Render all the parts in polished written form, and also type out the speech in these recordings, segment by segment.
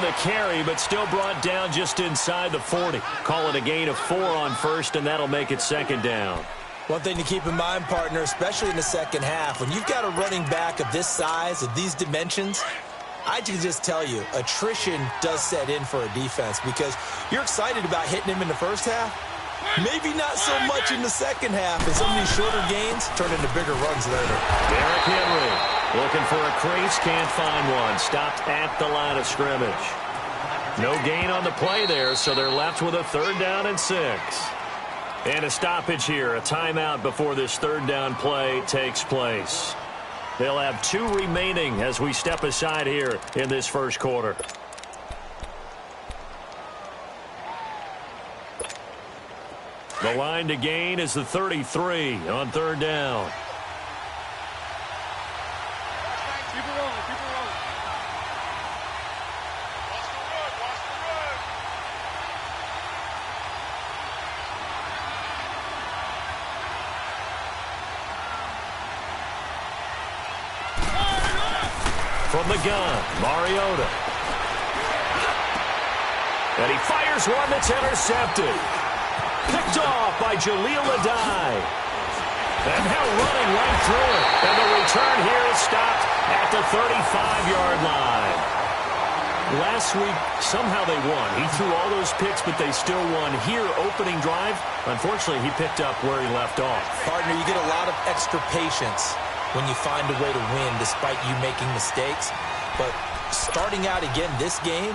the carry, but still brought down just inside the 40. Call it a gain of 4 on first, and that'll make it second down. One thing to keep in mind, partner, especially in the second half, when you've got a running back of this size, of these dimensions, I can just tell you, attrition does set in for a defense because you're excited about hitting him in the first half. Maybe not so much in the second half, and some of these shorter gains turn into bigger runs later. Derrick Henry looking for a crease, can't find one. Stopped at the line of scrimmage. No gain on the play there, so they're left with a 3rd down and 6. And a stoppage here, a timeout before this 3rd down play takes place. They'll have 2 remaining as we step aside here in this first quarter. The line to gain is the 33 on 3rd down. Keep it rolling, keep it rolling. Watch the road. From the gun, Mariota. And he fires one that's intercepted. Picked off by Jaleel Adai. And now running right through it. And the return here is stopped at the 35-yard line. Last week, somehow they won. He threw all those picks, but they still won. Here, opening drive, unfortunately, he picked up where he left off. Partner, you get a lot of extra patience when you find a way to win despite you making mistakes. But starting out again this game,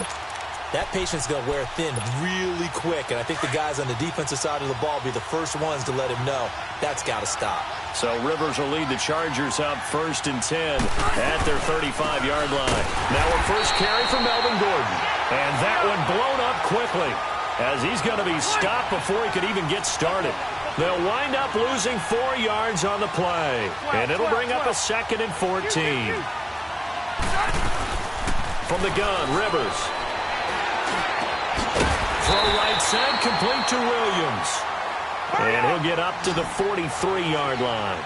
that patience is going to wear thin really quick, and I think the guys on the defensive side of the ball will be the first ones to let him know that's got to stop. So Rivers will lead the Chargers up 1st and 10 at their 35-yard line. Now a first carry for Melvin Gordon. And that one blown up quickly as he's going to be stopped before he could even get started. They'll wind up losing 4 yards on the play, and it'll bring up a 2nd and 14. From the gun, Rivers. Throw right side, complete to Williams. And he'll get up to the 43-yard line.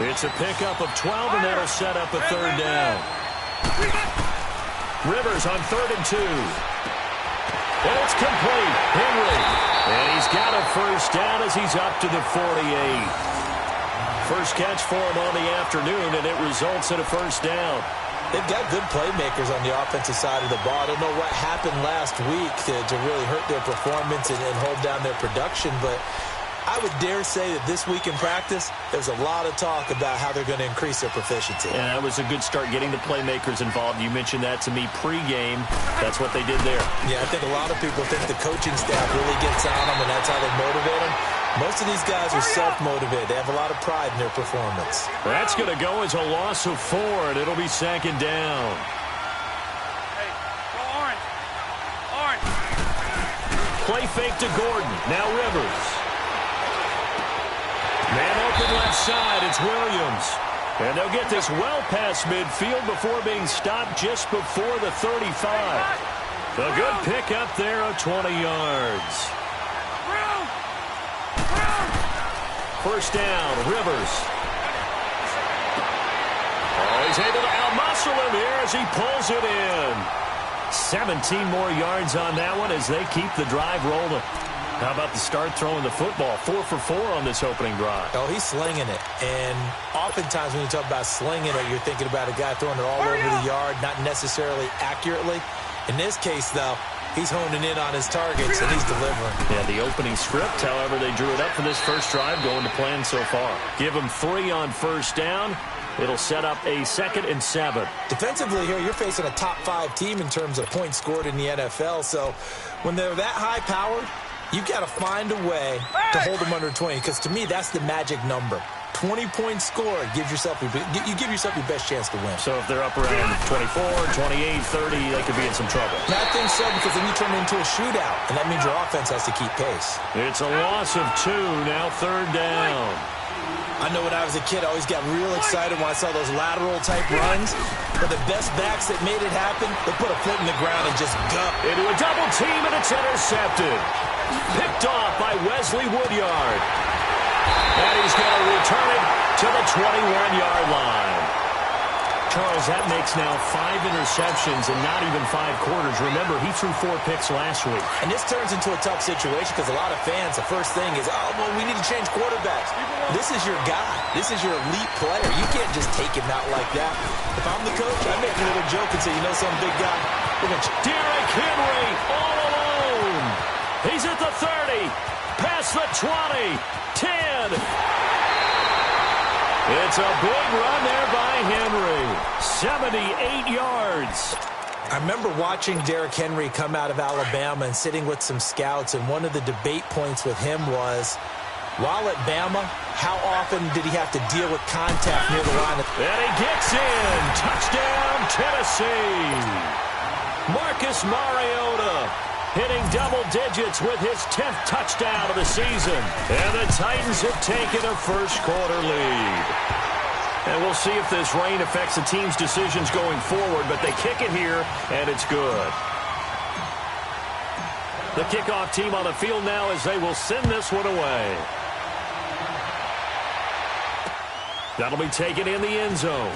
It's a pickup of 12, and that'll set up a 3rd down. Rivers on 3rd and 2. And it's complete. Henry. And he's got a first down as he's up to the 48. First catch for him on the afternoon, and it results in a first down. They've got good playmakers on the offensive side of the ball. I don't know what happened last week to really hurt their performance and hold down their production, but I would dare say that this week in practice, there's a lot of talk about how they're going to increase their proficiency. And that was a good start getting the playmakers involved. You mentioned that to me pregame. That's what they did there. Yeah, I think a lot of people think the coaching staff really gets on them, and that's how they motivate them. Most of these guys are self-motivated. They have a lot of pride in their performance. That's going to go as a loss of 4, and it'll be 2nd down. Hey, go orange. Orange. Play fake to Gordon. Now Rivers. Man open left side. It's Williams. And they'll get this well past midfield before being stopped just before the 35. A good pick up there of 20 yards. First down, Rivers. Oh, he's able to out-muscle him here as he pulls it in. 17 more yards on that one as they keep the drive rolling. How about the start throwing the football? 4 for 4 on this opening drive. Oh, he's slinging it. And oftentimes when you talk about slinging it, you're thinking about a guy throwing it all over the yard, not necessarily accurately. In this case, though, he's honing in on his targets, and he's delivering. Yeah, the opening script, however, they drew it up for this first drive, going to plan so far. Give them 3 on first down. It'll set up a 2nd and 7. Defensively here, you're facing a top 5 team in terms of points scored in the NFL. So when they're that high-powered, you've got to find a way to hold them under 20, because to me, that's the magic number. 20 points scored, you give yourself your best chance to win. So if they're up around 24, 28, 30, they could be in some trouble. I think so, because then you turn it into a shootout, and that means your offense has to keep pace. It's a loss of 2, now 3rd down. I know when I was a kid, I always got real excited when I saw those lateral-type runs. But the best backs that made it happen, they put a foot in the ground and just go. Into a double team, and it's intercepted. Picked off by Wesley Woodyard. And he's going to return it to the 21-yard line. Charles, that makes now 5 interceptions and not even 5 quarters. Remember, he threw 4 picks last week. And this turns into a tough situation because a lot of fans, the first thing is, oh, well, we need to change quarterbacks. This is your guy. This is your elite player. You can't just take him out like that. If I'm the coach, I make a little joke and say, you know, some big guy. Derrick Henry all alone. He's at the 30, past the 20, 10. It's a big run there by Henry. 78 yards. I remember watching Derrick Henry come out of Alabama and sitting with some scouts, and one of the debate points with him was, while at Bama, how often did he have to deal with contact near the line? And he gets in. Touchdown, Tennessee. Marcus Mariota hitting double digits with his 10th touchdown of the season. And the Titans have taken a first-quarter lead. And we'll see if this rain affects the team's decisions going forward, but they kick it here, and it's good. The kickoff team on the field now as they will send this one away. That'll be taken in the end zone.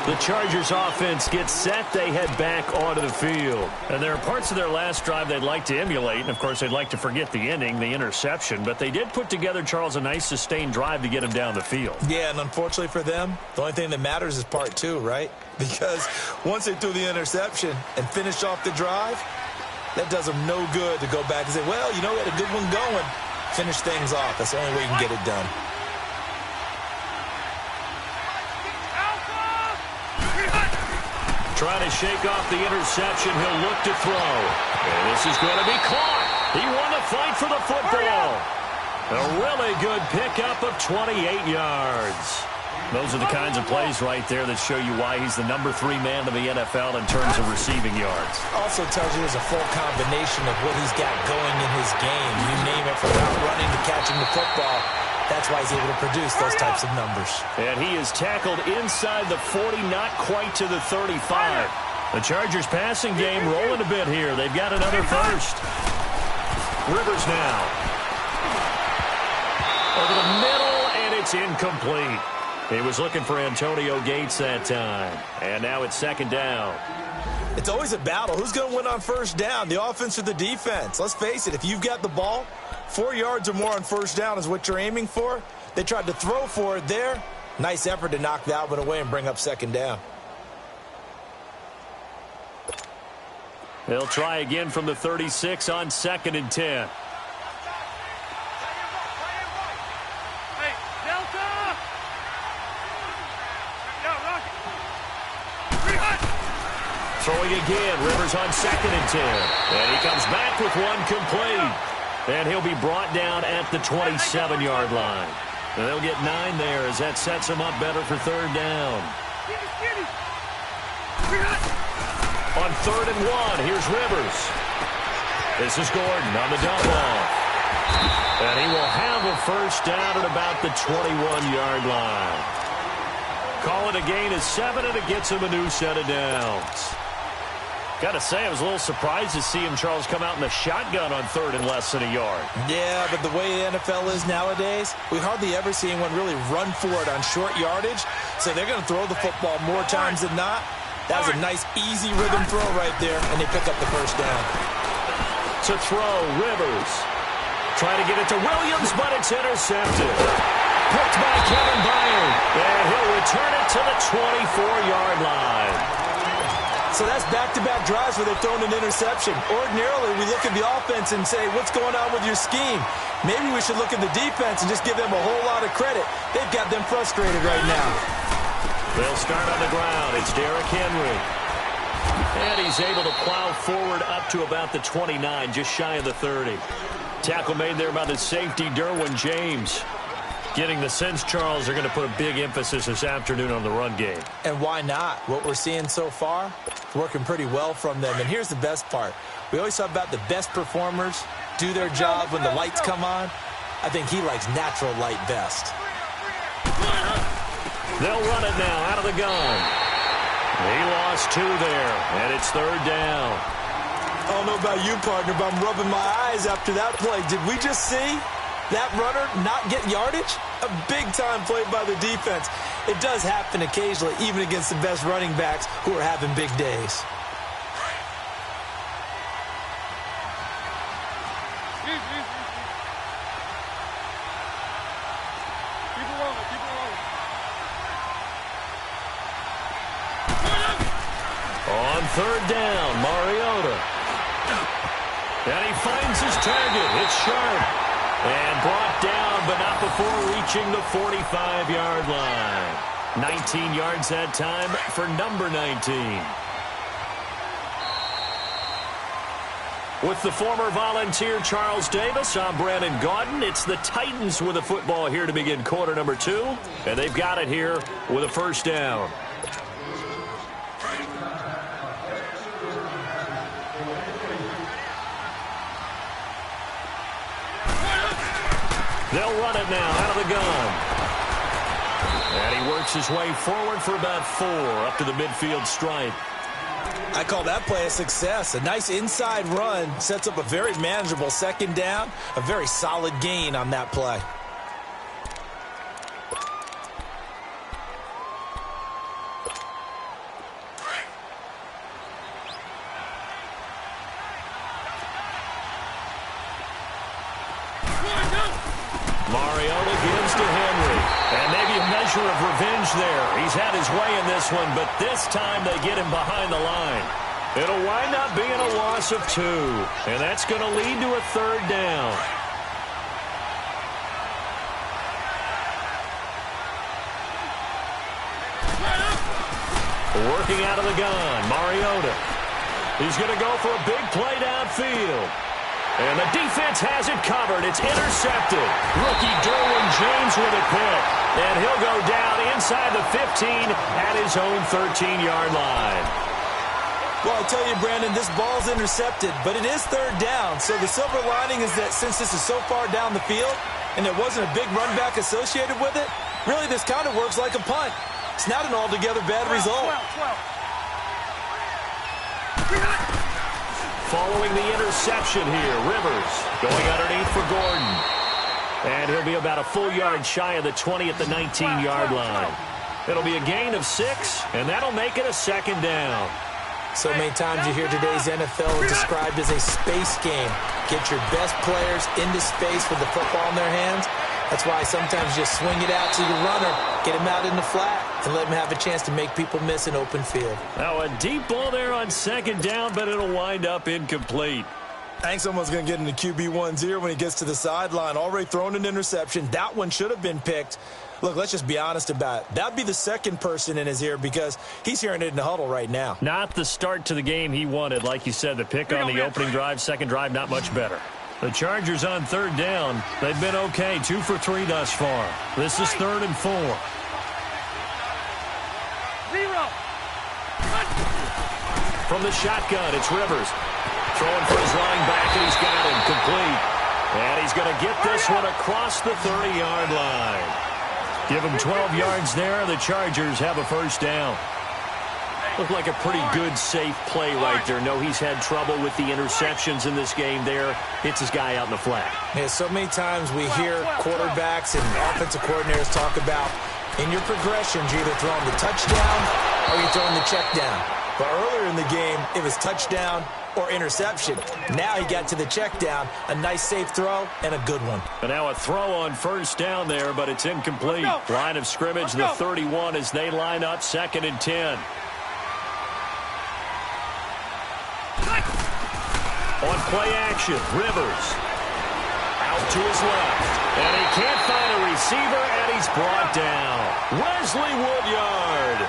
The Chargers offense gets set. They head back onto the field. And there are parts of their last drive they'd like to emulate. And, of course, they'd like to forget the ending, the interception. But they did put together, Charles, a nice sustained drive to get him down the field. Yeah, and unfortunately for them, the only thing that matters is part 2, right? Because once they threw the interception and finished off the drive, that does them no good to go back and say, well, you know, we had a good one going. Finish things off. That's the only way you can get it done. Trying to shake off the interception. He'll look to throw. And this is going to be caught. He won the fight for the football. A really good pickup of 28 yards. Those are the kinds of plays right there that show you why he's the number 3 man in the NFL in terms of receiving yards. Also tells you there's a full combination of what he's got going in his game. You name it, from out running to catching the football. That's why he's able to produce those types of numbers. And he is tackled inside the 40, not quite to the 35. The Chargers passing game rolling a bit here. They've got another first. Rivers now. Over the middle, and it's incomplete. He was looking for Antonio Gates that time. And now it's second down. It's always a battle. Who's going to win on first down, the offense or the defense? Let's face it, if you've got the ball, 4 yards or more on first down is what you're aiming for. They tried to throw for it there. Nice effort to knock that one away and bring up second down. They'll try again from the 36 on 2nd and 10. Hey, Delta! Throwing again, Rivers on 2nd and 10. And he comes back with one complete. And he'll be brought down at the 27-yard line. And they'll get 9 there as that sets him up better for third down. On 3rd and 1, here's Rivers. This is Gordon on the dump off. And he will have a first down at about the 21-yard line. Call it a gain of 7, and it gets him a new set of downs. Got to say, I was a little surprised to see him, Charles, come out in the shotgun on 3rd and less than a yard. Yeah, but the way the NFL is nowadays, we hardly ever see anyone really run for it on short yardage. So they're going to throw the football more times than not. That was a nice, easy rhythm throw right there, and they pick up the first down. To throw, Rivers. Trying to get it to Williams, but it's intercepted. Picked by Kevin Byard. And he'll return it to the 24-yard line. So that's back-to-back drives where they've thrown an interception. Ordinarily, we look at the offense and say, what's going on with your scheme? Maybe we should look at the defense and just give them a whole lot of credit. They've got them frustrated right now. They'll start on the ground. It's Derrick Henry. And he's able to plow forward up to about the 29, just shy of the 30. Tackle made there by the safety, Derwin James. Getting the sense, Charles, they're going to put a big emphasis this afternoon on the run game. And why not? What we're seeing so far, working pretty well from them. And here's the best part. We always talk about the best performers do their job when the lights come on. I think he likes natural light best. They'll run it now out of the gun. He lost 2 there, and it's 3rd down. I don't know about you, partner, but I'm rubbing my eyes after that play. Did we just see that runner not get yardage? A big-time play by the defense. It does happen occasionally, even against the best running backs who are having big days. On third down, Mariota. And he finds his target. It's sharp. And brought down, but not before reaching the 45-yard line. 19 yards that time for number 19. With the former Volunteer Charles Davis, I'm Brandon Gaudin. It's the Titans with the football here to begin quarter number 2. And they've got it here with a first down. They'll run it now out of the gun. And he works his way forward for about 4 up to the midfield stripe. I call that play a success. A nice inside run sets up a very manageable second down. A very solid gain on that play. Mariota gives to Henry. And maybe a measure of revenge there. He's had his way in this one, but this time they get him behind the line. It'll wind up being a loss of 2. And that's going to lead to a third down. Working out of the gun, Mariota. He's going to go for a big play downfield. And the defense has it covered. It's intercepted. Rookie Derwin James with a pick. And he'll go down inside the 15 at his own 13-yard line. Well, I tell you, Brandon, this ball's intercepted, but it is third down. So the silver lining is that since this is so far down the field and there wasn't a big run back associated with it, really this kind of works like a punt. It's not an altogether bad result. Following the interception here, Rivers going underneath for Gordon. And he'll be about a full yard shy of the 20 at the 19-yard line. It'll be a gain of 6, and that'll make it a second down. So many times you hear today's NFL described as a space game. Get your best players into space with the football in their hands. That's why sometimes you just swing it out to your runner, get him out in the flat, and let him have a chance to make people miss an open field. Now a deep ball there on second down, but it'll wind up incomplete. I think someone's going to get into QB1's ear when he gets to the sideline. Already thrown an interception. That one should have been picked. Look, let's just be honest about it. That'd be the second person in his ear because he's hearing it in the huddle right now. Not the start to the game he wanted. Like you said, the pick on the opening drive, second drive, not much better. The Chargers on third down. They've been okay, 2 for 3 thus far. This is 3rd and 4. From the shotgun, it's Rivers. Throwing for his running back, and he's got him complete. And he's going to get this one across the 30-yard line. Give him 12 yards there. The Chargers have a first down. Looked like a pretty good, safe play right there. No, he's had trouble with the interceptions in this game there. Hits his guy out in the flat. Yeah, so many times we hear quarterbacks and offensive coordinators talk about in your progressions, you're either throwing the touchdown or you're throwing the check down. But earlier in the game, it was touchdown or interception. Now he got to the check down, a nice safe throw, and a good one. And now a throw on first down there, but it's incomplete. Line of scrimmage, the 31 as they line up 2nd and 10. On play action, Rivers out to his left. And he can't find a receiver, and he's brought down. Wesley Woodyard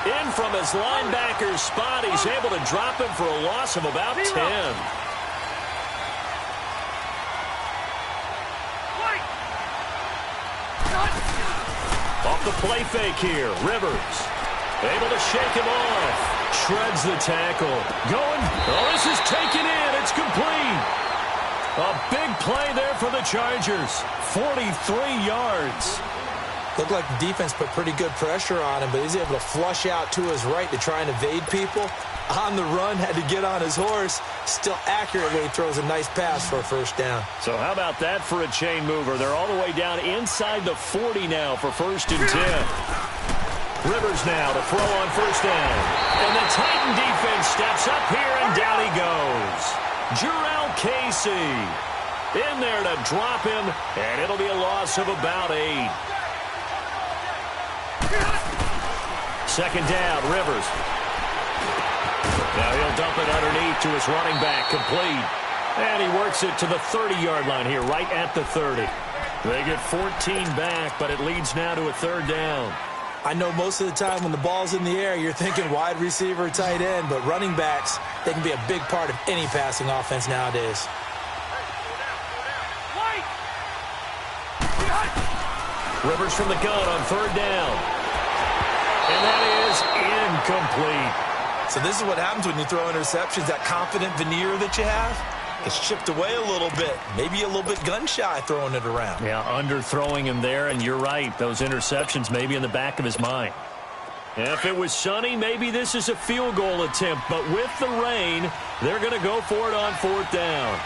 in from his linebacker's spot. He's able to drop him for a loss of about 10. Off the play fake here, Rivers able to shake him off. Shreds the tackle. Going. Oh, this is taken in. It's complete. A big play there for the Chargers. 43 yards. Looked like the defense put pretty good pressure on him, but he's able to flush out to his right to try and evade people. On the run, had to get on his horse. Still accurately throws a nice pass for a first down. So how about that for a chain mover? They're all the way down inside the 40 now for 1st and 10. Rivers now to throw on 1st down. And the Titan defense steps up here, and down he goes. Jarrell Casey in there to drop him, and it'll be a loss of about 8. 2nd down, Rivers. Now he'll dump it underneath to his running back, complete. And he works it to the 30-yard line here, right at the 30. They get 14 back, but it leads now to a 3rd down. I know most of the time when the ball's in the air, you're thinking wide receiver, tight end, but running backs, they can be a big part of any passing offense nowadays. Rivers from the gun on 3rd down. And that is incomplete. So this is what happens when you throw interceptions. That confident veneer that you have gets chipped away a little bit. Maybe a little bit gun-shy throwing it around. Yeah, underthrowing him there, and you're right. Those interceptions maybe in the back of his mind. If it was sunny, maybe this is a field goal attempt. But with the rain, they're going to go for it on 4th down.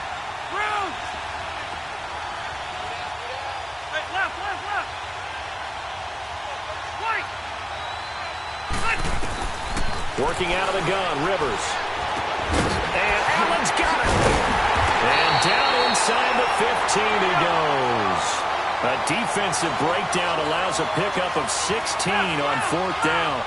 Working out of the gun, Rivers. And Allen's got it. And down inside the 15 he goes. A defensive breakdown allows a pickup of 16 on 4th down.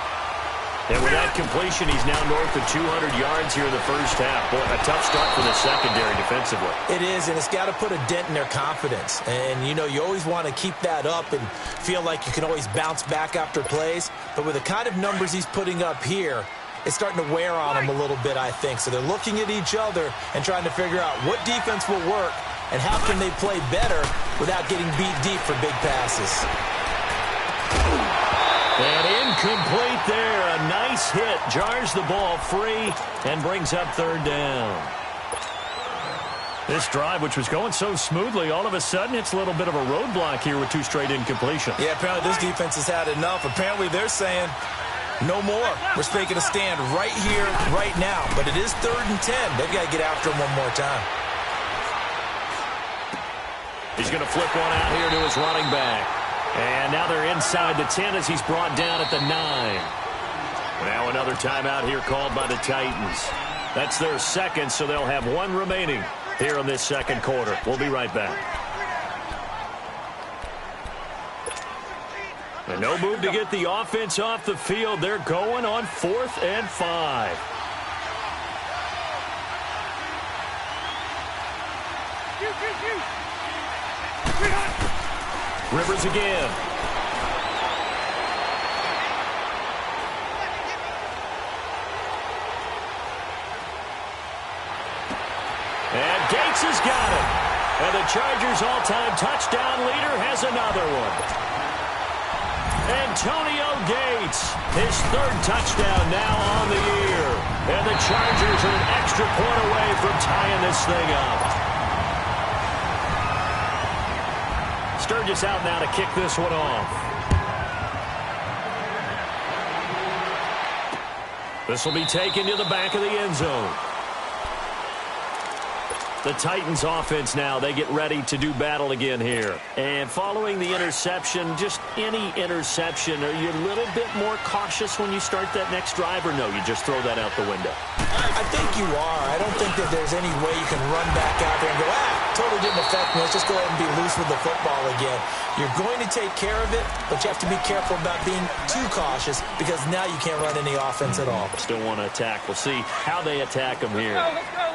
And with that completion, he's now north of 200 yards here in the first half. Boy, a tough start for the secondary defensively. It is, and it's got to put a dent in their confidence. And, you know, you always want to keep that up and feel like you can always bounce back after plays. But with the kind of numbers he's putting up here, it's starting to wear on them a little bit, I think. So they're looking at each other and trying to figure out what defense will work and how can they play better without getting beat deep for big passes. And incomplete there. A nice hit. Jars the ball free and brings up 3rd down. This drive, which was going so smoothly, all of a sudden it's a little bit of a roadblock here with 2 straight incompletions. Yeah, apparently this defense has had enough. Apparently they're saying, no more. We're making a stand right here, right now. But it is 3rd and 10. They've got to get after him one more time. He's going to flip one out here to his running back. And now they're inside the 10 as he's brought down at the 9. Now another timeout here called by the Titans. That's their 2nd, so they'll have 1 remaining here in this 2nd quarter. We'll be right back. And no move to get the offense off the field. They're going on 4th and 5. Rivers again. And Gates has got it. And the Chargers' all-time touchdown leader has another one. Antonio Gates, his 3rd touchdown now on the year. And the Chargers are an extra point away from tying this thing up. Sturgis out now to kick this one off. This will be taken to the back of the end zone. The Titans offense now, they get ready to do battle again here. And following the interception, just any interception, are you a little bit more cautious when you start that next drive, or no, you just throw that out the window? I think you are. I don't think that there's any way you can run back out there and go, totally didn't affect me. Let's just go ahead and be loose with the football again. You're going to take care of it, but you have to be careful about being too cautious because now you can't run any offense at all. Still want to attack. We'll see how they attack them here. Let's go.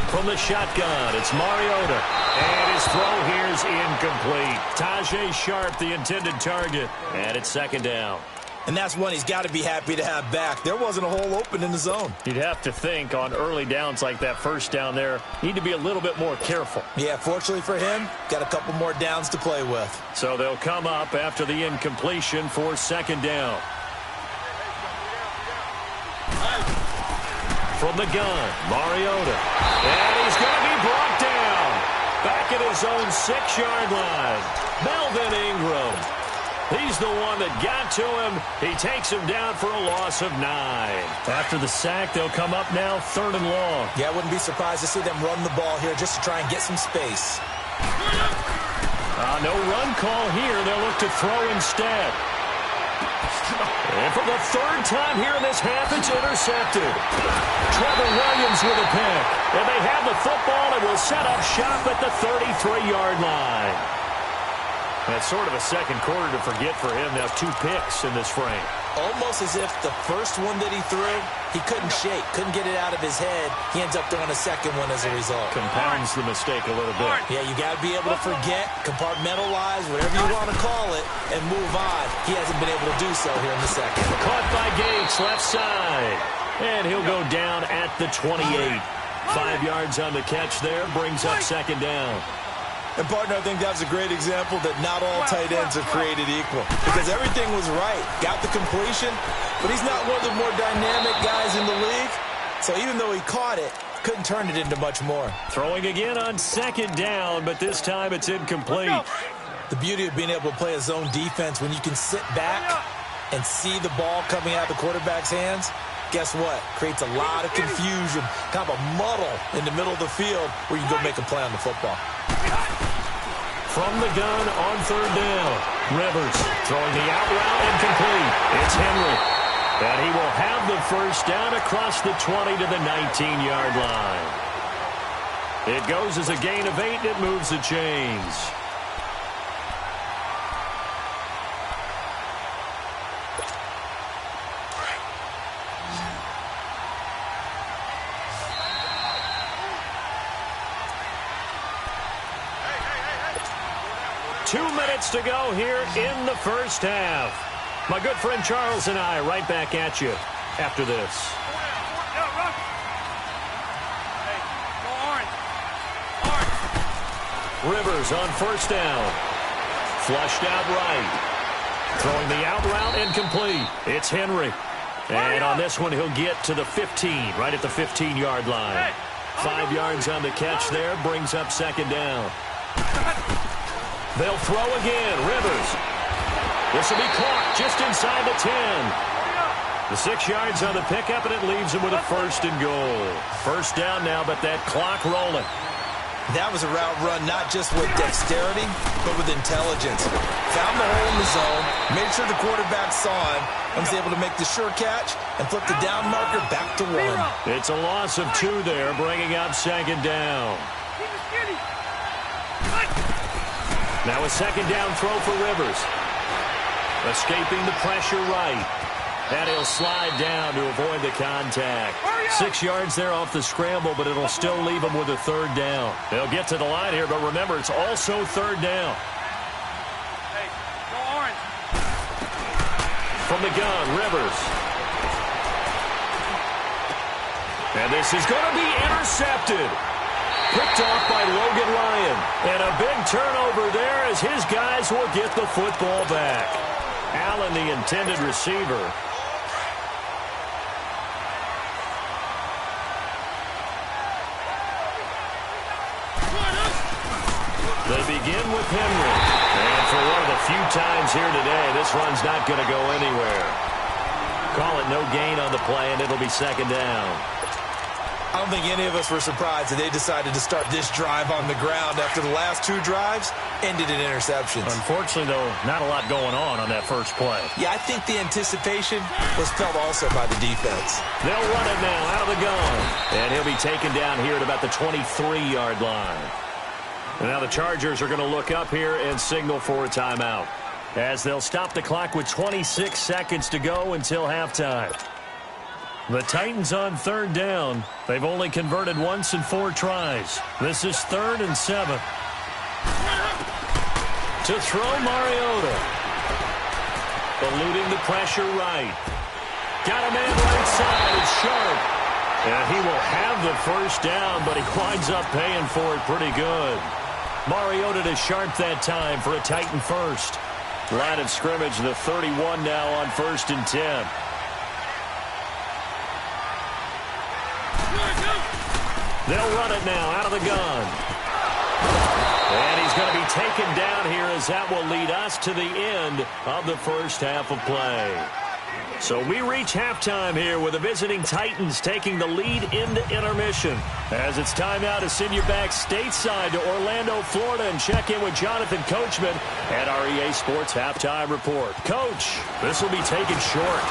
From the shotgun, it's Mariota. And his throw here is incomplete. Tajay Sharp, the intended target. And it's 2nd down. And that's one he's got to be happy to have back. There wasn't a hole open in the zone. You'd have to think on early downs like that 1st down there, need to be a little bit more careful. Yeah, fortunately for him, got a couple more downs to play with. So they'll come up after the incompletion for 2nd down. From the gun, Mariota. And he's going to be brought down. back at his own 6-yard line. Melvin Ingram. He's the one that got to him. He takes him down for a loss of 9. After the sack, they'll come up now 3rd and long. Yeah, I wouldn't be surprised to see them run the ball here just to try and get some space. No run call here. They'll look to throw instead. And for the 3rd time here in this half, it's intercepted. Trevor Williams with a pick. And they have the football and will set up shop at the 33-yard line. That's sort of a second quarter to forget for him. Now 2 picks in this frame. Almost as if the first one that he threw, he couldn't shake, couldn't get it out of his head. He ends up throwing a second one as a result. Compounds the mistake a little bit. Yeah, you got to be able to forget, compartmentalize, whatever you want to call it, and move on. He hasn't been able to do so here in the second. Caught by Gates, left side. And he'll go down at the 28. 5 yards on the catch there, brings up 2nd down. And, partner, I think that was a great example that not all tight ends are created equal. Because everything was right. Got the completion, but he's not one of the more dynamic guys in the league. So even though he caught it, couldn't turn it into much more. Throwing again on 2nd down, but this time it's incomplete. The beauty of being able to play a zone defense when you can sit back and see the ball coming out of the quarterback's hands, guess what? Creates a lot of confusion, kind of a muddle in the middle of the field where you can go make a play on the football. From the gun on 3rd down. Rivers throwing the out route incomplete. It's Henry. And he will have the 1st down across the 20 to the 19-yard line. It goes as a gain of 8, and it moves the chains. Two minutes to go here in the 1st half. My good friend Charles and I right back at you after this. Rivers on 1st down. Flushed out right. Throwing the out route incomplete. It's Henry. And on this one, he'll get to the 15, right at the 15-yard line. 5 yards on the catch there, brings up 2nd down. They'll throw again. Rivers. This will be caught just inside the 10. The 6 yards on the pickup, and it leaves him with a 1st and goal. 1st down now, but that clock rolling. That was a route run not just with dexterity, but with intelligence. Found the hole in the zone, made sure the quarterback saw him, and was able to make the sure catch and flip the down marker back to 1. It's a loss of 2 there, bringing up 2nd down. Now a 2nd down throw for Rivers. Escaping the pressure right. And he'll slide down to avoid the contact. 6 yards there off the scramble, but it'll still leave him with a 3rd down. They'll get to the line here, but remember, it's also 3rd down. From the gun, Rivers. And this is going to be intercepted. Picked off by Logan Ryan. And a big turnover there as his guys will get the football back. Allen, the intended receiver. They begin with Henry. And for one of the few times here today, this run's not going to go anywhere. Call it no gain on the play, and it'll be 2nd down. I don't think any of us were surprised that they decided to start this drive on the ground after the last 2 drives ended in interceptions. Unfortunately, though, not a lot going on that first play. Yeah, I think the anticipation was felt also by the defense. They'll run it now out of the gun. And he'll be taken down here at about the 23-yard line. And now the Chargers are going to look up here and signal for a timeout, as they'll stop the clock with 26 seconds to go until halftime. The Titans on 3rd down. They've only converted once in 4 tries. This is 3rd and 7. To throw Mariota. Eluding the pressure right. Got a man right side. It's Sharp. And he will have the 1st down, but he winds up paying for it pretty good. Mariota to Sharp that time for a Titan 1st. Line of scrimmage, the 31 now on 1st and 10. They'll run it now out of the gun. taken down here, as that will lead us to the end of the first half of play. So we reach halftime here with the visiting Titans taking the lead into intermission. As it's time now to send you back stateside to Orlando, Florida, and check in with Jonathan Coachman at our EA Sports Halftime Report. Coach, this will be taken short.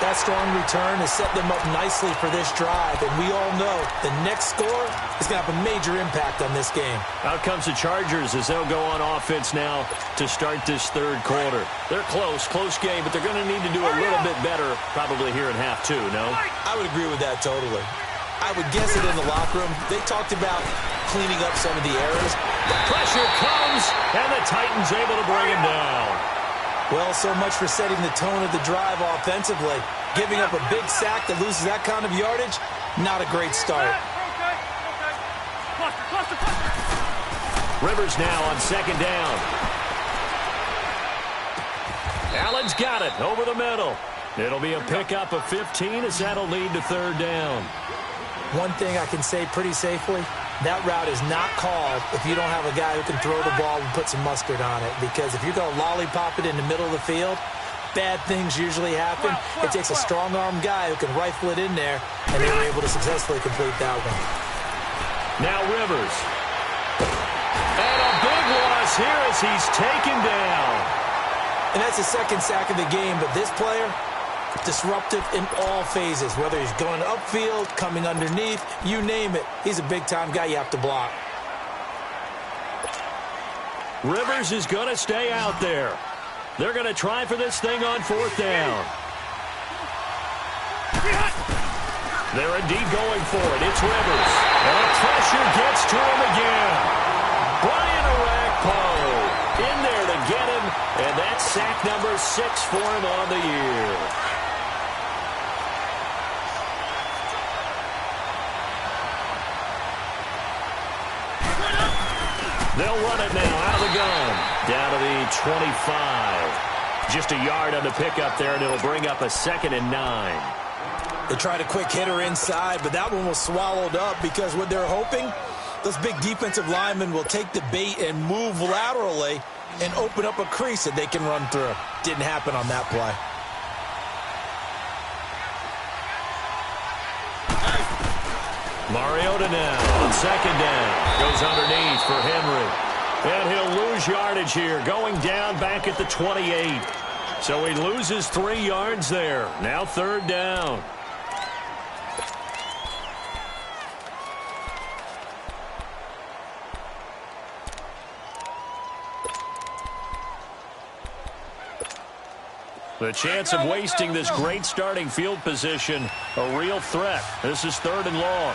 That strong return has set them up nicely for this drive, and we all know the next score is going to have a major impact on this game. Out comes the Chargers as they'll go on offense now to start this third quarter. They're close game, but they're going to need to do a little bit better probably here in half two, no? I would agree with that totally. I would guess it in the locker room. They talked about cleaning up some of the errors. The pressure comes, and the Titans able to bring him down. Well, so much for setting the tone of the drive offensively. Giving up a big sack that loses that kind of yardage, not a great start. Rivers now on second down. Allen's got it over the middle. It'll be a pickup of 15 as that'll lead to third down. One thing I can say pretty safely, that route is not called if you don't have a guy who can throw the ball and put some mustard on it. Because if you're going to lollipop it in the middle of the field, bad things usually happen. It takes a strong-arm guy who can rifle it in there, and they were able to successfully complete that one. Now Rivers. And a big loss here as he's taken down. And that's the second sack of the game, but this player, disruptive in all phases, whether he's going upfield, coming underneath, you name it. He's a big-time guy you have to block. Rivers is going to stay out there. They're going to try for this thing on fourth down. They're indeed going for it. It's Rivers. And the pressure gets to him again. Brian Orakpo in there to get him, and that's sack number 6 for him on the year. They'll run it now out of the gun. Down to the 25. Just a yard on the pickup there, and it'll bring up a 2nd and 9. They tried a quick hitter inside, but that one was swallowed up because what they're hoping, those big defensive linemen will take the bait and move laterally and open up a crease that they can run through. Didn't happen on that play. Mariota now on second down. Goes underneath for Henry. And he'll lose yardage here, going down back at the 28. So he loses 3 yards there. Now third down. The chance of wasting this great starting field position, a real threat. This is 3rd and long.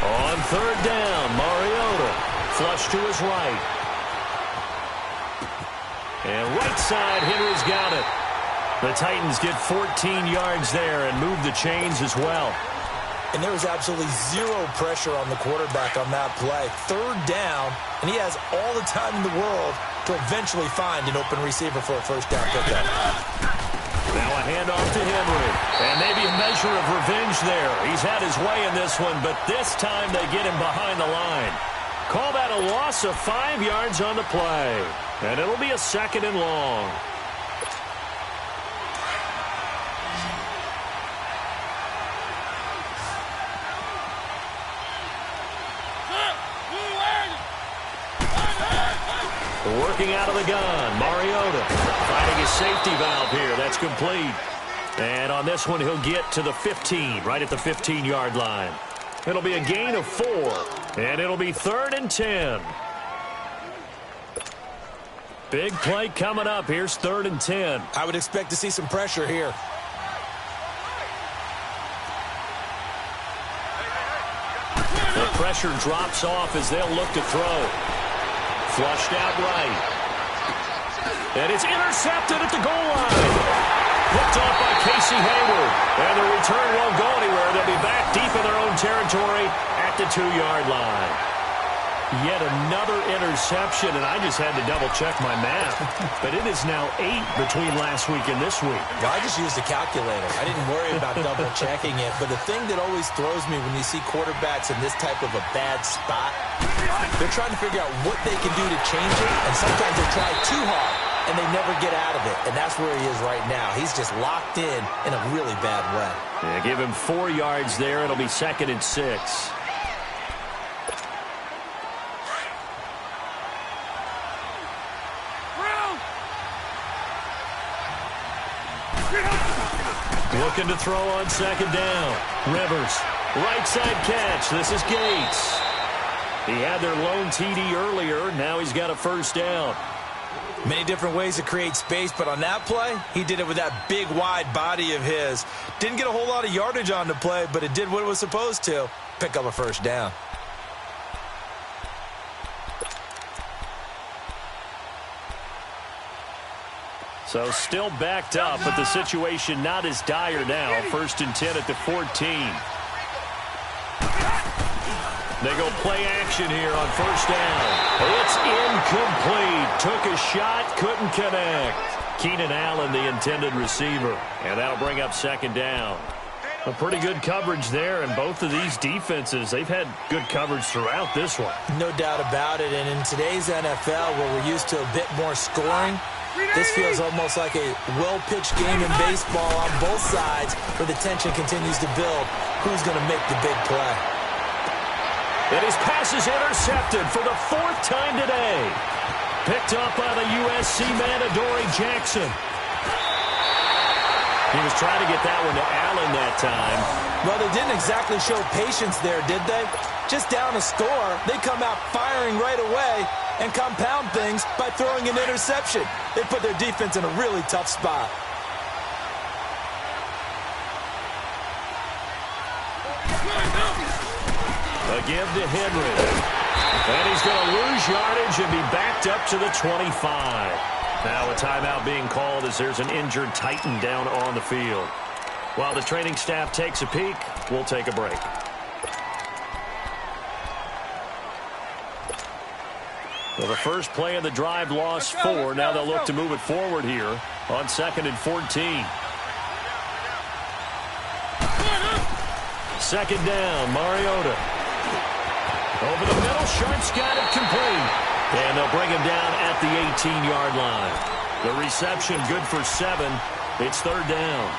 On third down, Mariota flush to his right. And right side, Henry's got it. The Titans get 14 yards there and move the chains as well. And there was absolutely zero pressure on the quarterback on that play. Third down, and he has all the time in the world to eventually find an open receiver for a first down pickup. Now a handoff to Henry. And maybe a measure of revenge there. He's had his way in this one, but this time they get him behind the line. Call that a loss of 5 yards on the play. And it'll be a 2nd and long. Working out of the gun, Mariota finding his safety valve here. That's complete. And on this one, he'll get to the 15, right at the 15-yard line. It'll be a gain of 4, and it'll be 3rd and 10. Big play coming up. Here's 3rd and 10. I would expect to see some pressure here. The pressure drops off as they'll look to throw. Flushed out right. And it's intercepted at the goal line. Picked off by Casey Hayward. And the return won't go anywhere. They'll be back deep in their own territory at the 2-yard line. Yet another interception, and I just had to double-check my math. But it is now 8 between last week and this week. Well, I just used a calculator. I didn't worry about double-checking it. But the thing that always throws me when you see quarterbacks in this type of a bad spot, they're trying to figure out what they can do to change it, and sometimes they try too hard, and they never get out of it. And that's where he is right now. He's just locked in a really bad way. Yeah, give him 4 yards there. It'll be 2nd and 6. Looking to throw on 2nd down. Rivers, right side catch. This is Gates. He had their lone TD earlier. Now he's got a 1st down. Many different ways to create space, but on that play, he did it with that big, wide body of his. Didn't get a whole lot of yardage on the play, but it did what it was supposed to. Pick up a 1st down. So still backed up, but the situation not as dire now. 1st and 10 at the 14. They go play action here on 1st down. It's incomplete. Took a shot, couldn't connect. Keenan Allen, the intended receiver. And that'll bring up 2nd down. A pretty good coverage there, and both of these defenses, they've had good coverage throughout this one. No doubt about it, and in today's NFL, where we're used to a bit more scoring, this feels almost like a well-pitched game in baseball on both sides where the tension continues to build. Who's going to make the big play? And his pass is intercepted for the 4th time today. Picked up by the USC man, Adoree Jackson. He was trying to get that one to Allen that time. Well, they didn't exactly show patience there, did they? Just down a score, they come out firing right away and compound things by throwing an interception. They put their defense in a really tough spot. A give to Henry. And he's going to lose yardage and be backed up to the 25. Now a timeout being called as there's an injured Titan down on the field. While the training staff takes a peek, we'll take a break. Well, the first play of the drive lost 4. Now they'll look to move it forward here on 2nd and 14. 2nd down, Mariota. Over the middle, Sharp's got it complete. And they'll bring him down at the 18-yard line. The reception good for 7. It's 3rd down.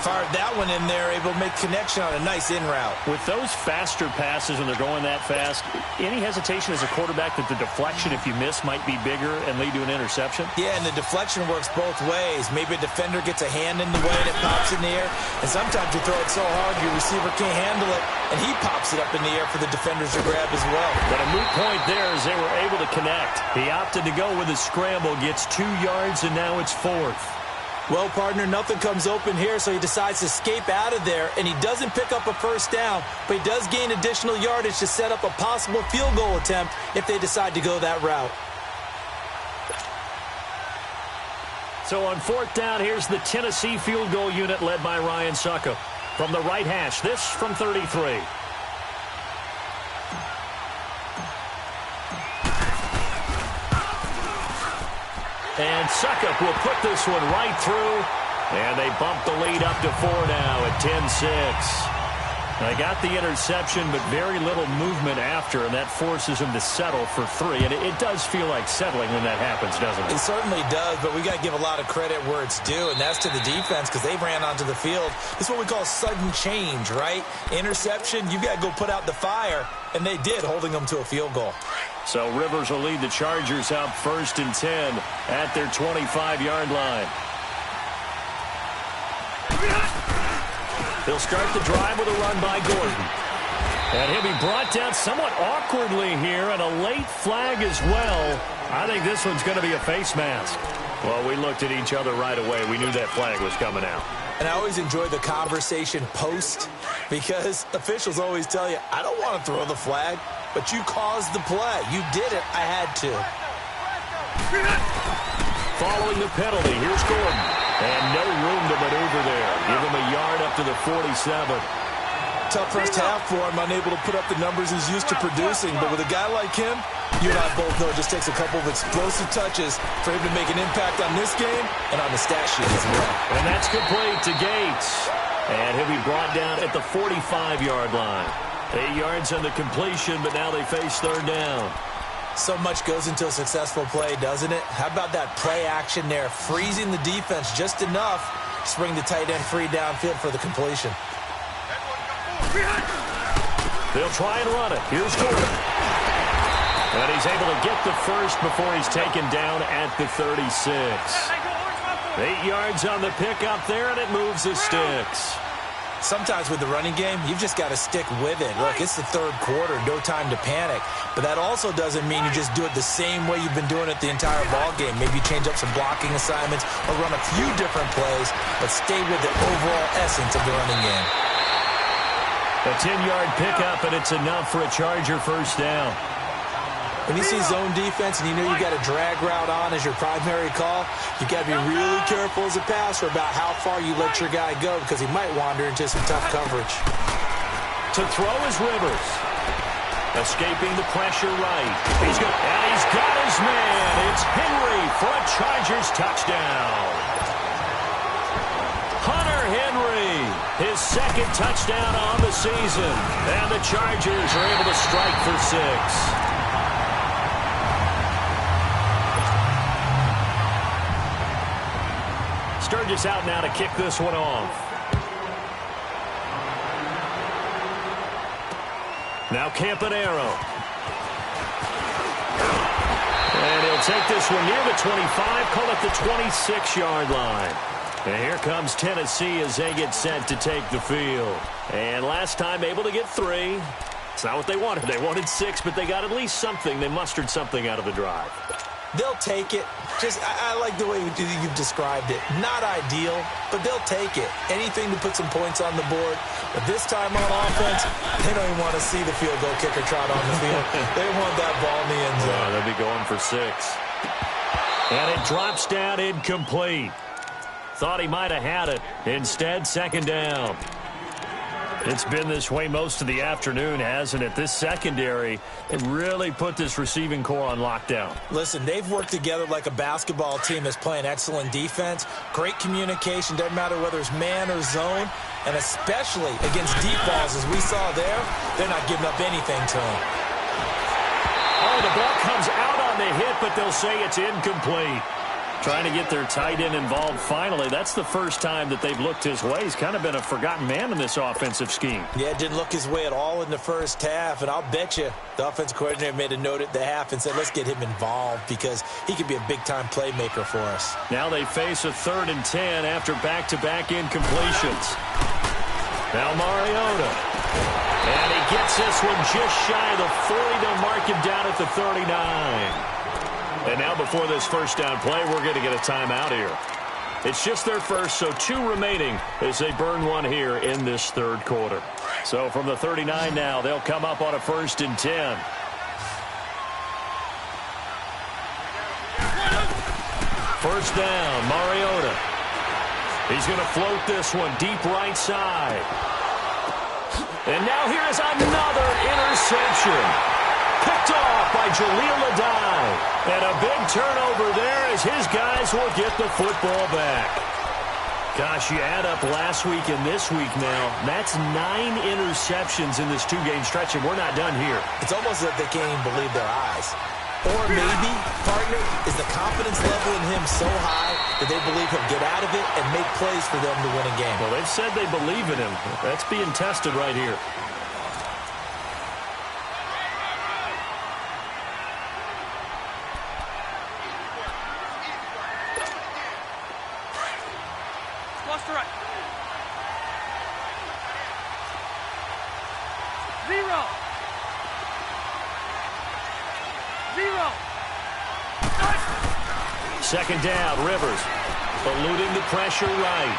Fired that one in there, able to make connection on a nice in route. With those faster passes when they're going that fast, any hesitation as a quarterback that the deflection, if you miss, might be bigger and lead to an interception? Yeah, and the deflection works both ways. Maybe a defender gets a hand in the way and it pops in the air. And sometimes you throw it so hard your receiver can't handle it, and he pops it up in the air for the defenders to grab as well. But a moot point there as they were able to connect. He opted to go with a scramble, gets 2 yards, and now it's 4th. Well, partner, nothing comes open here, so he decides to escape out of there, and he doesn't pick up a 1st down, but he does gain additional yardage to set up a possible field goal attempt if they decide to go that route. So on 4th down, here's the Tennessee field goal unit led by Ryan Succop. From the right hash, this from 33. And Succop will put this one right through. And they bump the lead up to 4 now at 10-6. They got the interception, but very little movement after, and that forces him to settle for 3. And it does feel like settling when that happens, doesn't it? It certainly does, but we got to give a lot of credit where it's due, and that's to the defense because they ran onto the field. It's what we call sudden change, right? Interception, you got to go put out the fire, and they did, holding them to a field goal. So Rivers will lead the Chargers out 1st and 10 at their 25-yard line. He'll start the drive with a run by Gordon. And he'll be brought down somewhat awkwardly here, and a late flag as well. I think this one's going to be a face mask. Well, we looked at each other right away. We knew that flag was coming out. And I always enjoy the conversation post because officials always tell you, I don't want to throw the flag, but you caused the play. You did it. I had to. Following the penalty, here's Gordon. And no room to maneuver there. Give him a yard up to the 47. Tough first half for him, unable to put up the numbers he's used to producing. But with a guy like him, You and I both know it just takes a couple of explosive touches for him to make an impact on this game and on the stat sheet as well. And that's complete to Gates. And he'll be brought down at the 45-yard line. 8 yards on the completion, but now they face third down. So much goes into a successful play, doesn't it? How about that play action there, freezing the defense just enough to bring the tight end free downfield for the completion. They'll try and run it. Here's Gordon. And he's able to get the first before he's taken down at the 36. 8 yards on the pickup there, and it moves the sticks. Sometimes with the running game, you've just got to stick with it. Look, it's the third quarter, no time to panic. But that also doesn't mean you just do it the same way you've been doing it the entire ball game. Maybe you change up some blocking assignments or run a few different plays, but stay with the overall essence of the running game. A 10-yard pickup, and it's enough for a Charger first down. When you see zone defense and you know you got a drag route on as your primary call, you got to be really careful as a passer about how far you let your guy go because he might wander into some tough coverage. To throw is Rivers. Escaping the pressure right. And he's got his man. It's Henry for a Chargers touchdown. Hunter Henry, his second touchdown on the season. And the Chargers are able to strike for 6. Sturgis out now to kick this one off. Now Campanaro. And he'll take this one near the 25, call it the 26-yard line. And here comes Tennessee as they get set to take the field. And last time able to get 3. It's not what they wanted. They wanted 6, but they got at least something. They mustered something out of the drive. They'll take it. I like the way you've described it. Not ideal, but they'll take it. Anything to put some points on the board. But this time on offense, they don't even want to see the field goal kicker trot on the field. They want that ball in the end zone. Oh, they'll be going for 6. And it drops down incomplete. Thought he might have had it. Instead, second down. It's been this way most of the afternoon, hasn't it? This secondary, it really put this receiving core on lockdown. Listen, they've worked together like a basketball team that's playing excellent defense. Great communication, doesn't matter whether it's man or zone. And especially against deep balls, as we saw there, they're not giving up anything to them. Oh, the ball comes out on the hit, but they'll say it's incomplete. Trying to get their tight end involved finally. That's the first time that they've looked his way. He's kind of been a forgotten man in this offensive scheme. Yeah, it didn't look his way at all in the first half, and I'll bet you the offensive coordinator made a note at the half and said, let's get him involved because he could be a big-time playmaker for us. Now they face a 3rd and 10 after back-to-back incompletions. Now Mariota. And he gets this one just shy of the 40. They'll mark him down at the 39. And now before this first down play, we're going to get a timeout here. It's just their first, so 2 remaining as they burn one here in this third quarter. So from the 39 now, they'll come up on a 1st and 10. First down, Mariota. He's going to float this one deep right side. And now here is another interception. Picked off by Jaleel Adai. And a big turnover there as his guys will get the football back. Gosh, you add up last week and this week now. That's 9 interceptions in this 2-game stretch, and we're not done here. It's almost like they can't even believe their eyes. Or maybe, partner, is the confidence level in him so high that they believe he'll get out of it and make plays for them to win a game. Well, they've said they believe in him. That's being tested right here. Second down, Rivers. Eluding the pressure right.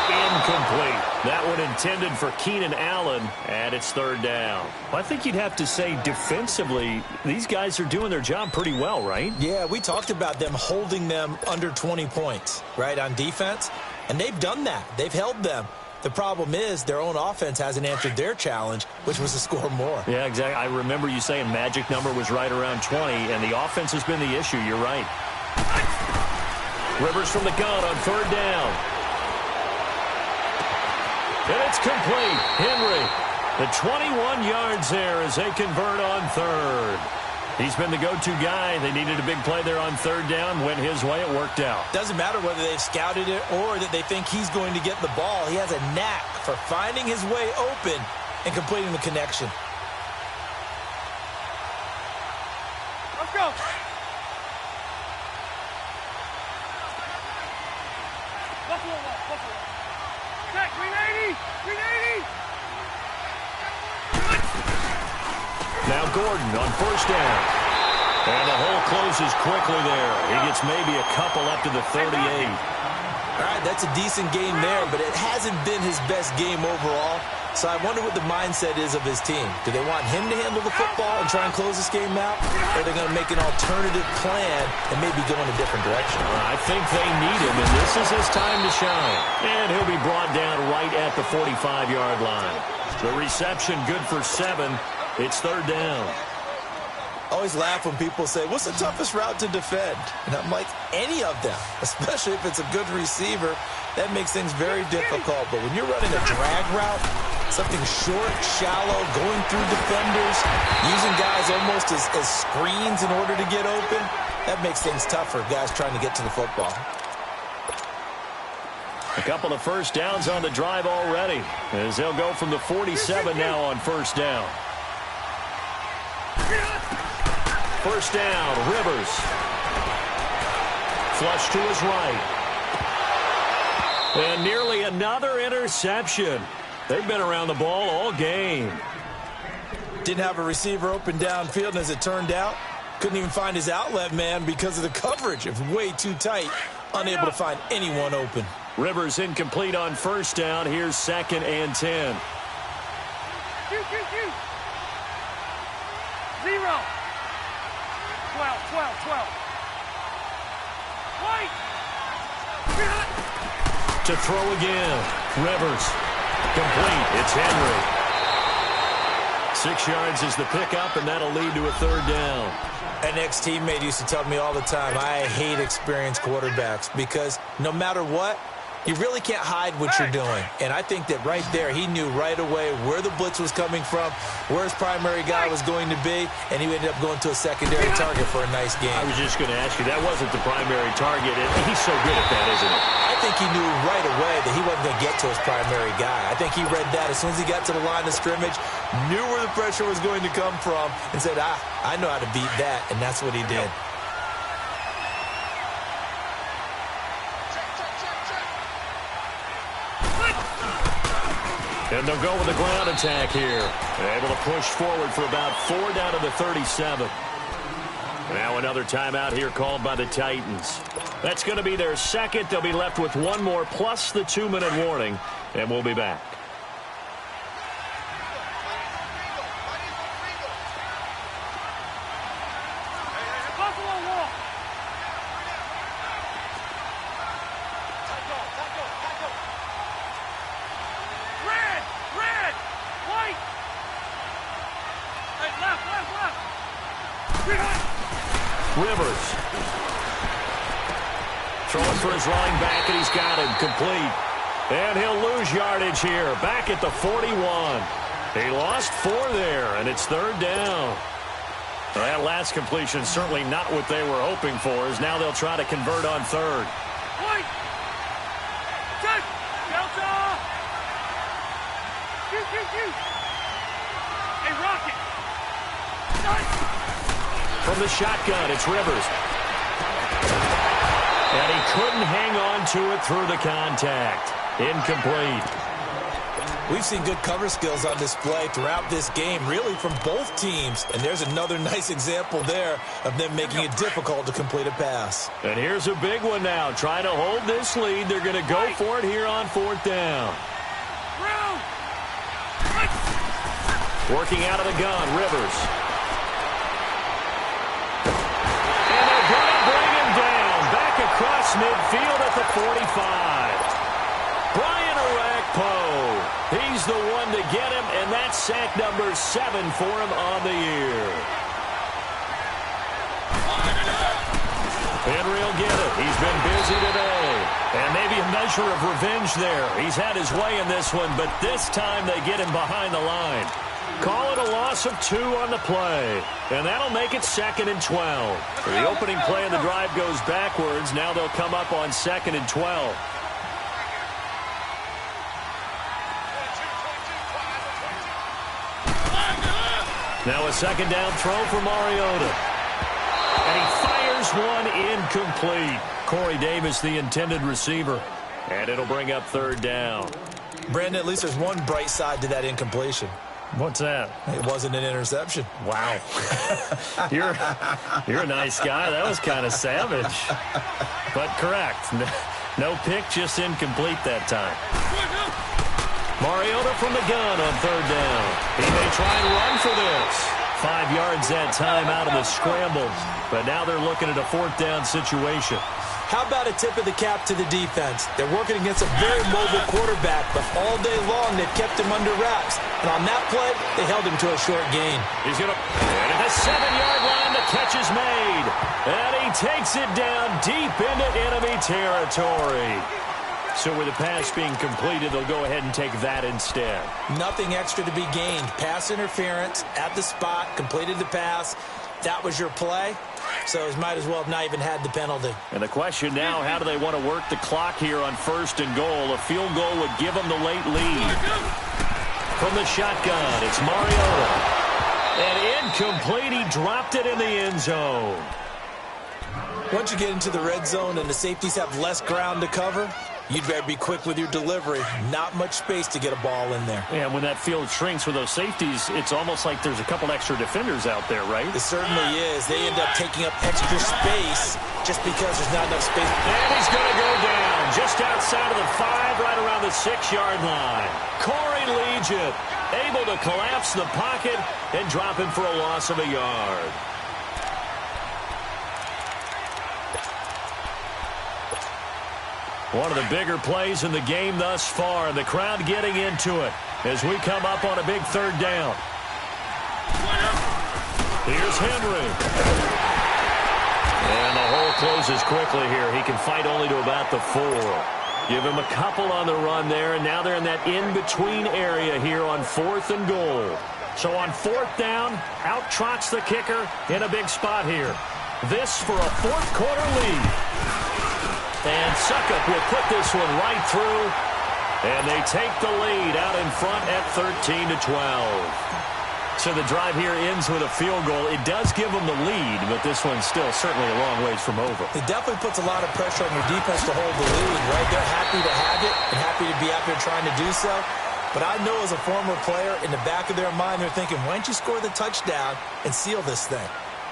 Incomplete. That one intended for Keenan Allen, and it's 3rd down. I think you'd have to say defensively, these guys are doing their job pretty well, right? Yeah, we talked about them holding them under 20 points, right, on defense. And they've done that. They've held them. The problem is their own offense hasn't answered their challenge, which was to score more. Yeah, exactly. I remember you saying magic number was right around 20, and the offense has been the issue. You're right. Rivers from the gun on third down. And it's complete. Henry, the 21 yards there as they convert on third. He's been the go-to guy. They needed a big play there on third down. Went his way. It worked out. Doesn't matter whether they've scouted it or that they think he's going to get the ball. He has a knack for finding his way open and completing the connection. Let's go. Buffalo wall, Buffalo. Check, 380, 380. Now Gordon on first down. And the hole closes quickly there. He gets maybe a couple up to the 38. All right, that's a decent game there, but it hasn't been his best game overall. So I wonder what the mindset is of his team. Do they want him to handle the football and try and close this game out? Or are they going to make an alternative plan and maybe go in a different direction? I think they need him, and this is his time to shine. And he'll be brought down right at the 45-yard line. The reception good for 7. It's third down. I always laugh when people say, what's the toughest route to defend? And I'm like, any of them, especially if it's a good receiver. That makes things very difficult. But when you're running a drag route, something short, shallow, going through defenders, using guys almost as screens in order to get open, that makes things tough for guys trying to get to the football. A couple of first downs on the drive already, as they'll go from the 47 now on first down. First down, Rivers. Flush to his right. And nearly another interception. They've been around the ball all game. Didn't have a receiver open downfield, and as it turned out, couldn't even find his outlet man because of the coverage. It was way too tight, unable to find anyone open. Rivers incomplete on first down. Here's 2nd and 10. Shoot. 0. 12. Wait. To throw again. Rivers. Complete. It's Henry. 6 yards is the pickup, and that'll lead to a third down. An ex-teammate used to tell me all the time, I hate experienced quarterbacks because no matter what, you really can't hide what you're doing. And I think that right there, he knew right away where the blitz was coming from, where his primary guy was going to be, and he ended up going to a secondary target for a nice game. I was just going to ask you, that wasn't the primary target, and he's so good at that, isn't he? I think he knew right away that he wasn't going to get to his primary guy. I think he read that as soon as he got to the line of scrimmage, knew where the pressure was going to come from, and said, I know how to beat that, and that's what he did. And they'll go with the ground attack here. Able to push forward for about 4 down to the 37. Now another timeout here called by the Titans. That's going to be their second. They'll be left with one more plus the 2-minute warning, and we'll be back. Buffalo wall. Red. White. Hey, left. Rivers. Throwing for his running back, and he's got him complete. And he'll lose yardage here, back at the 41. He lost 4 there, and it's third down. That last completion certainly not what they were hoping for, as now they'll try to convert on third. White. Check. Delta. Shoot. Hey, Rocket. From the shotgun, it's Rivers. And he couldn't hang on to it through the contact. Incomplete. We've seen good cover skills on display throughout this game, really from both teams. And there's another nice example there of them making it difficult to complete a pass. And here's a big one now. Trying to hold this lead. They're going to go for it here on 4th down. Working out of the gun, Rivers. And they're going to bring him down. Back across midfield at the 45. Brian Orakpo That's sack number 7 for him on the year. Henry will get it. He's been busy today. And maybe a measure of revenge there. He's had his way in this one, but this time they get him behind the line. Call it a loss of 2 on the play. And that'll make it 2nd and 12. The opening play of the drive goes backwards. Now they'll come up on 2nd and 12. Now a 2nd down throw for Mariota. And he fires one incomplete. Corey Davis, the intended receiver. And it'll bring up 3rd down. Brandon, at least there's one bright side to that incompletion. What's that? It wasn't an interception. Wow. You're a nice guy. That was kind of savage. But correct. No pick, just incomplete that time. Mariota from the gun on 3rd down. He may try and run for this. 5 yards that time out of the scramble. But now they're looking at a 4th down situation. How about a tip of the cap to the defense? They're working against a very mobile quarterback, but all day long they've kept him under wraps. And on that play, they held him to a short gain. He's going to... And at the 7-yard line, the catch is made. And he takes it down deep into enemy territory. So with the pass being completed, they'll go ahead and take that instead. Nothing extra to be gained. Pass interference at the spot, completed the pass. That was your play. So it might as well have not even had the penalty. And the question now, how do they want to work the clock here on 1st and goal? A field goal would give them the late lead. From the shotgun, it's Mariota. And incomplete, he dropped it in the end zone. Once you get into the red zone and the safeties have less ground to cover, you'd better be quick with your delivery. Not much space to get a ball in there. Yeah, when that field shrinks with those safeties, it's almost like there's a couple extra defenders out there, right? It certainly is. They end up taking up extra space just because there's not enough space. And he's going to go down just outside of the 5, right around the 6-yard line. Corey Legion able to collapse the pocket and drop him for a loss of a yard. One of the bigger plays in the game thus far, and the crowd getting into it as we come up on a big 3rd down. Here's Henry. And the hole closes quickly here. He can fight only to about the 4. Give him a couple on the run there, and now they're in that in-between area here on 4th and goal. So on 4th down, out trots the kicker in a big spot here. This for a 4th quarter lead. And Suckup will put this one right through. And they take the lead out in front at 13-12. So the drive here ends with a field goal. It does give them the lead, but this one's still certainly a long ways from over. It definitely puts a lot of pressure on your defense to hold the lead, right? They're happy to have it and happy to be out there trying to do so. But I know as a former player, in the back of their mind, they're thinking, why don't you score the touchdown and seal this thing?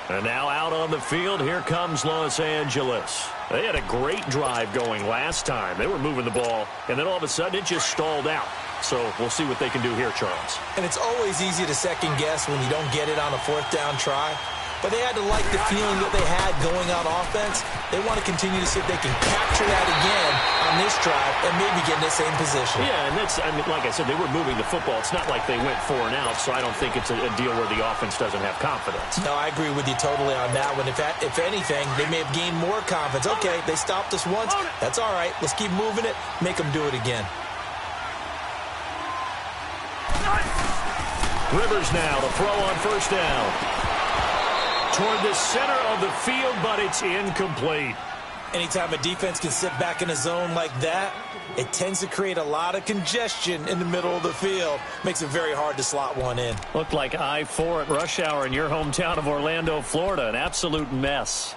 And now out on the field, here comes Los Angeles. They had a great drive going last time. They were moving the ball, and then all of a sudden it just stalled out. So we'll see what they can do here, Charles. And it's always easy to second guess when you don't get it on a 4th down try. But they had to like the feeling that they had going on offense. They want to continue to see if they can capture that again on this drive and maybe get in the same position. Yeah, and that's, I mean, like I said, they were moving the football. It's not like they went 4 and out, so I don't think it's a deal where the offense doesn't have confidence. No, I agree with you totally on that one. If anything, they may have gained more confidence. Okay, they stopped us once. That's all right. Let's keep moving it. Make them do it again. Rivers now to throw on 1st down. Toward the center of the field, but it's incomplete. Anytime a defense can sit back in a zone like that, it tends to create a lot of congestion in the middle of the field. Makes it very hard to slot one in. Looked like I-4 at rush hour in your hometown of Orlando, Florida. An absolute mess.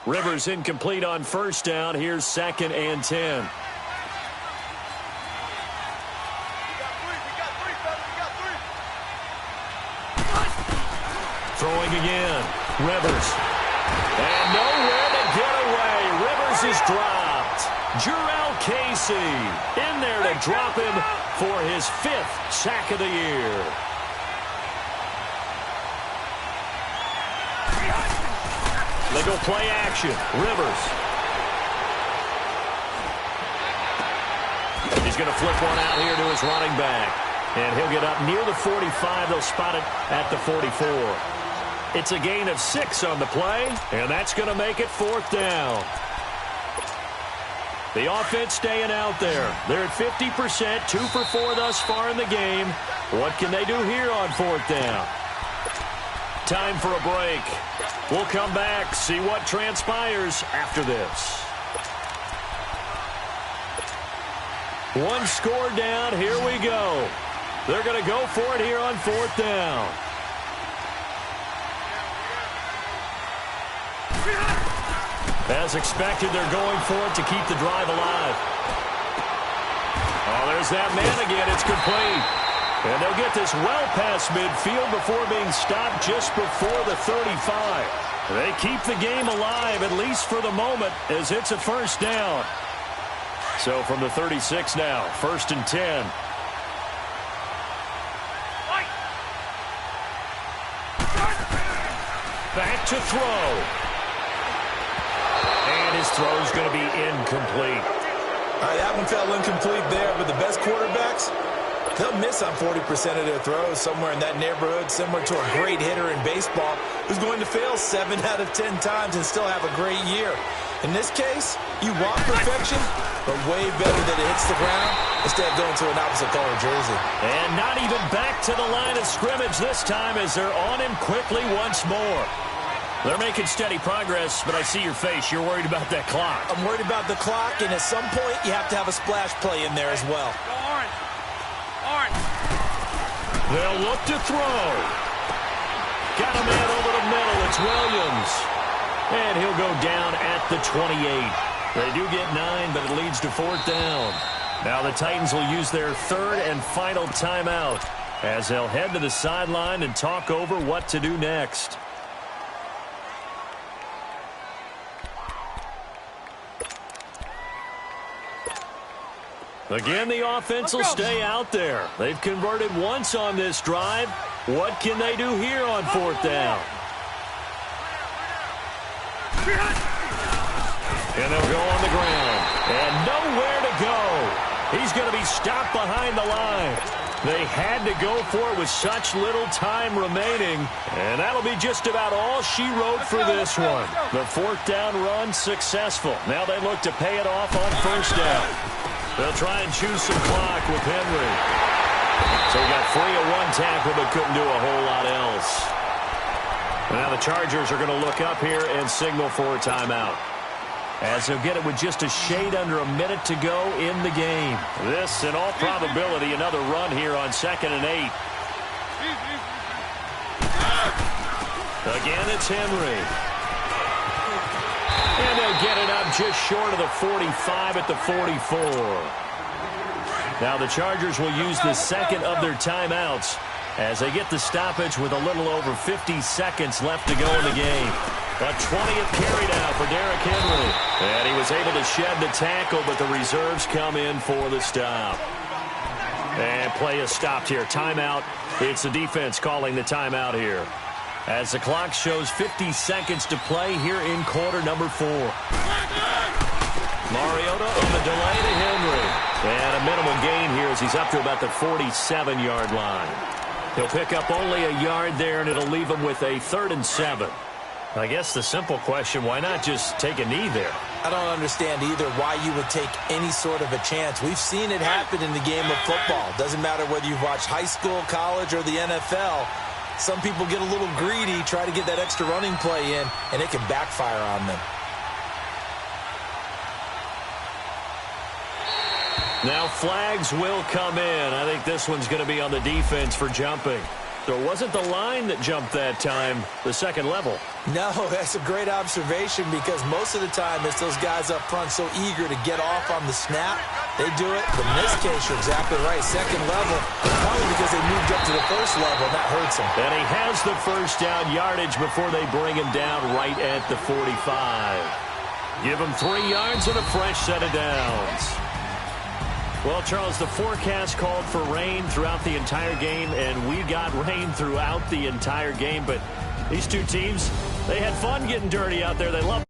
Rivers incomplete on 1st down. Here's 2nd and 10. Throwing again. Rivers. And nowhere to get away. Rivers is dropped. Jurrell Casey in there to drop him for his 5th sack of the year. They go play action. Rivers. He's going to flip one out here to his running back. And he'll get up near the 45. They'll spot it at the 44. It's a gain of 6 on the play, and that's going to make it 4th down. The offense staying out there. They're at 50%, 2 for 4 thus far in the game. What can they do here on 4th down? Time for a break. We'll come back, see what transpires after this. One score down. Here we go. They're going to go for it here on 4th down. As expected, they're going for it to keep the drive alive. Oh, there's that man again. It's complete. And they'll get this well past midfield before being stopped just before the 35. They keep the game alive, at least for the moment, as it's a 1st down. So from the 36 now, 1st and 10. Back to throw. And his throw is going to be incomplete. That one fell incomplete there, but the best quarterbacks, they'll miss on 40% of their throws, somewhere in that neighborhood, similar to a great hitter in baseball who's going to fail 7 out of 10 times and still have a great year. In this case, you want perfection, but way better that it hits the ground instead of going to an opposite color jersey. And not even back to the line of scrimmage this time as they're on him quickly once more. They're making steady progress, but I see your face. You're worried about that clock. I'm worried about the clock, and at some point, you have to have a splash play in there as well. Orange. They'll look to throw. Got a man over the middle. It's Williams. And he'll go down at the 28. They do get 9, but it leads to 4th down. Now the Titans will use their 3rd and final timeout as they'll head to the sideline and talk over what to do next. Again, the offense will stay out there. They've converted once on this drive. What can they do here on 4th down? And they'll go on the ground. And nowhere to go. He's going to be stopped behind the line. They had to go for it with such little time remaining. And that'll be just about all she wrote for this one. The 4th down run successful. Now they look to pay it off on 1st down. They'll try and choose some clock with Henry. So he got free of one tackle but couldn't do a whole lot else. Now the Chargers are going to look up here and signal for a timeout, as they'll get it with just a shade under a minute to go in the game. This, in all probability, another run here on 2nd and 8. Again, it's Henry. And they'll get it up just short of the 45 at the 44. Now the Chargers will use the 2nd of their timeouts as they get the stoppage with a little over 50 seconds left to go in the game. A 20th carry now for Derrick Henry. And he was able to shed the tackle, but the reserves come in for the stop. And play is stopped here. Timeout. It's the defense calling the timeout here, as the clock shows 50 seconds to play here in quarter number 4. Mariota on the delay to Henry. And a minimal gain here as he's up to about the 47-yard line. He'll pick up only a yard there, and it'll leave him with a 3rd and 7. I guess the simple question, why not just take a knee there? I don't understand either why you would take any sort of a chance. We've seen it happen in the game of football. Doesn't matter whether you've watched high school, college, or the NFL. Some people get a little greedy, try to get that extra running play in, and it can backfire on them. Now flags will come in. I think this one's going to be on the defense for jumping. So it wasn't the line that jumped that time, the 2nd level. No, that's a great observation, because most of the time it's those guys up front so eager to get off on the snap. They do it, but in this case, you're exactly right. 2nd level, probably because they moved up to the 1st level, and that hurts him. And he has the 1st down yardage before they bring him down right at the 45. Give him 3 yards and a fresh set of downs. Well, Charles, the forecast called for rain throughout the entire game, and we got rain throughout the entire game. But these two teams, they had fun getting dirty out there. They love